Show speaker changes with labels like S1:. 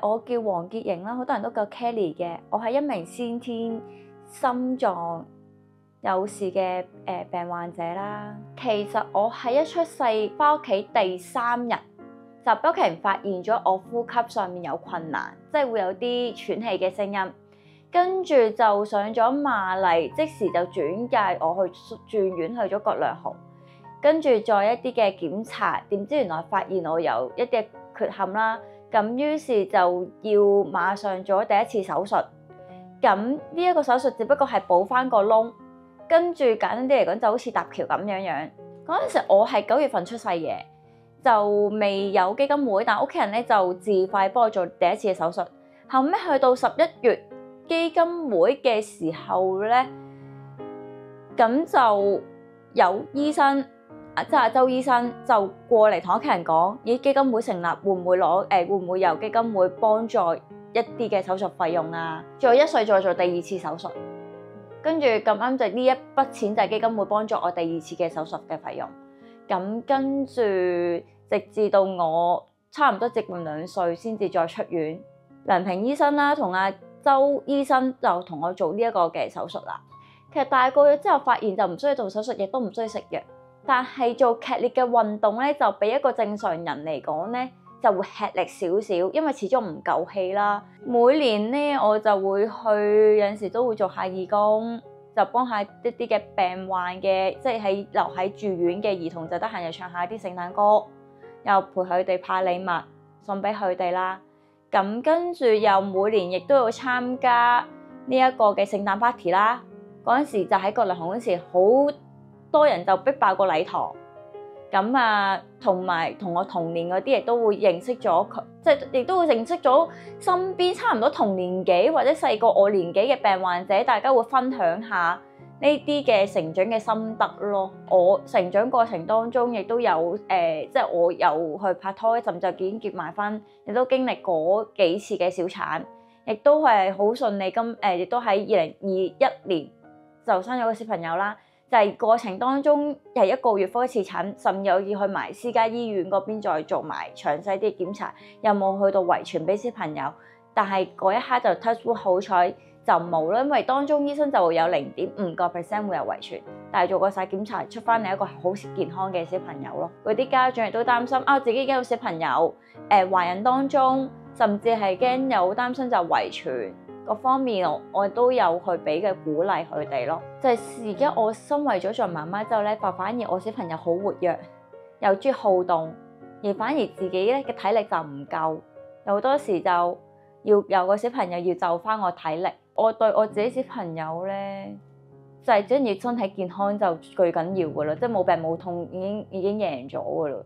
S1: 我叫黃潔瑩啦，好多人都叫 Kelly 嘅。我係一名先天心臟有事嘅病患者啦。其實我喺一出世返屋企第3日，就俾屋企人發現咗我呼吸上面有困難，即係會有啲喘氣嘅聲音。跟住就上咗瑪麗，即時就轉介我去住院去咗葛量洪。跟住再一啲嘅檢查，點知原來發現我有一啲缺陷啦。咁於是就要馬上做第一次手術。咁呢一個手術只不過係補翻個窿，跟住簡單啲嚟講就好似搭橋咁樣樣。嗰陣時我係9月份出世嘅，就未有基金會，但屋企人咧就自費幫我做第一次嘅手術。後尾去到11月基金會嘅時候咧，咁就有醫生。即係阿周醫生就過嚟同屋企人講，咦，基金會成立會唔會由基金會幫助一啲嘅手術費用啊？再1歲再做第2次手術，跟住咁啱就呢一筆錢就係基金會幫助我第2次嘅手術嘅費用。咁跟住直至到我差唔多接近2歲先至再出院，梁平醫生啦同阿周醫生就同我做呢一個嘅手術啦。其實大個咗之後發現就唔需要做手術，亦都唔需要食藥。但係做劇烈嘅運動咧，就比一個正常人嚟講咧，就會吃力少少，因為始終唔夠氣啦。每年咧，我就會去有陣時都會做下義工，就幫下一啲嘅病患嘅，即係留喺住院嘅兒童，就得閒又唱下啲聖誕歌，又陪佢哋派禮物送俾佢哋啦。咁跟住又每年亦都要參加呢一個嘅聖誕 party 啦。嗰陣時就喺葛量洪嗰時好多人就逼爆個禮堂，咁啊，同埋同我同年嗰啲亦都會認識咗佢，即係亦都會認識咗身邊差唔多同年紀或者細過我年紀嘅病患者，大家會分享下呢啲嘅成長嘅心得咯。我成長過程當中亦都有即係我有去拍拖，甚至已經結埋婚，亦都經歷過幾次嘅小產，亦都係好順利亦都喺2021年就生咗個小朋友啦。就係過程當中係1個月覆1次診，甚至有要去埋私家醫院嗰邊再做埋詳細啲檢查，有冇去到遺傳俾小朋友？但係嗰一刻就 touch wood 好彩就冇啦，因為當中醫生就會有0.5% 會有遺傳，但係做過晒檢查出翻嚟一個好健康嘅小朋友咯。嗰啲家長亦都擔心自己已經有小朋友，懷孕當中甚至係驚有擔心就遺傳。各方面我都有去俾嘅鼓勵佢哋咯，就係而家我身為咗做媽媽之後咧，反而我小朋友好活躍，又中意好動，而反而自己咧嘅體力就唔夠，有好多時就要有個小朋友要就翻我體力。我對我自己小朋友咧，就係只要身體健康就最緊要噶啦，即係冇病冇痛已經贏咗噶啦。